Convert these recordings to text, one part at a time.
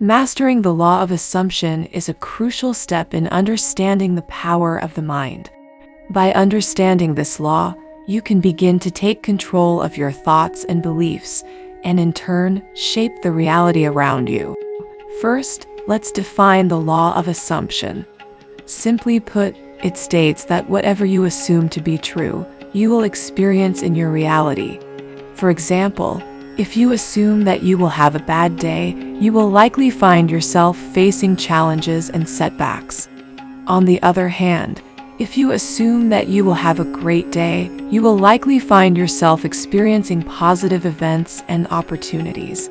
Mastering the law of assumption is a crucial step in understanding the power of the mind. By understanding this law, you can begin to take control of your thoughts and beliefs, and in turn, shape the reality around you. First, let's define the law of assumption. Simply put, it states that whatever you assume to be true, you will experience in your reality. For example, if you assume that you will have a bad day, you will likely find yourself facing challenges and setbacks. On the other hand, if you assume that you will have a great day, you will likely find yourself experiencing positive events and opportunities.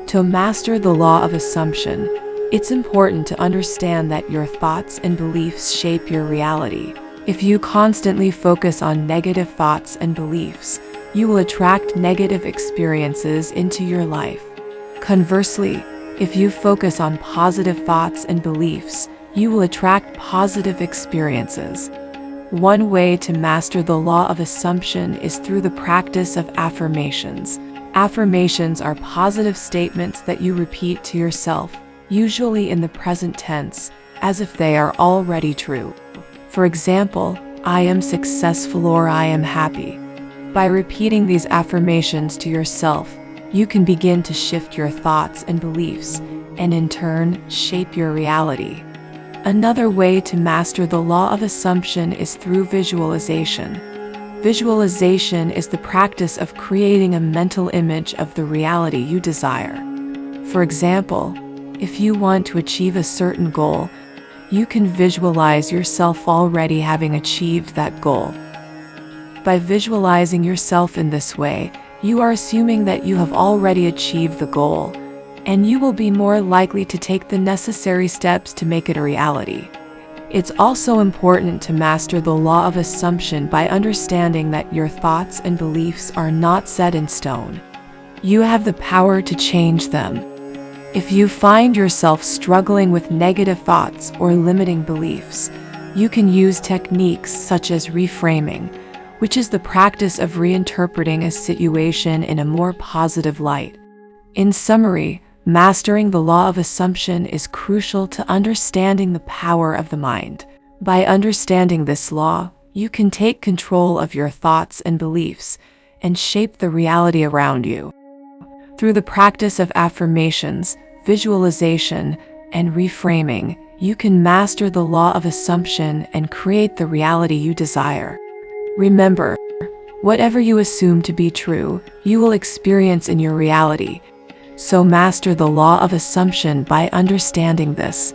To master the law of assumption, it's important to understand that your thoughts and beliefs shape your reality. If you constantly focus on negative thoughts and beliefs, you will attract negative experiences into your life. Conversely, if you focus on positive thoughts and beliefs, you will attract positive experiences. One way to master the law of assumption is through the practice of affirmations. Affirmations are positive statements that you repeat to yourself, usually in the present tense, as if they are already true. For example, I am successful or I am happy. By repeating these affirmations to yourself, you can begin to shift your thoughts and beliefs, and in turn, shape your reality. Another way to master the law of assumption is through visualization. Visualization is the practice of creating a mental image of the reality you desire. For example, if you want to achieve a certain goal, you can visualize yourself already having achieved that goal. By visualizing yourself in this way, you are assuming that you have already achieved the goal, and you will be more likely to take the necessary steps to make it a reality. It's also important to master the law of assumption by understanding that your thoughts and beliefs are not set in stone. You have the power to change them. If you find yourself struggling with negative thoughts or limiting beliefs, you can use techniques such as reframing, which is the practice of reinterpreting a situation in a more positive light. In summary, mastering the law of assumption is crucial to understanding the power of the mind. By understanding this law, you can take control of your thoughts and beliefs and shape the reality around you. Through the practice of affirmations, visualization, and reframing, you can master the law of assumption and create the reality you desire. Remember, whatever you assume to be true, you will experience in your reality. So master the law of assumption by understanding this.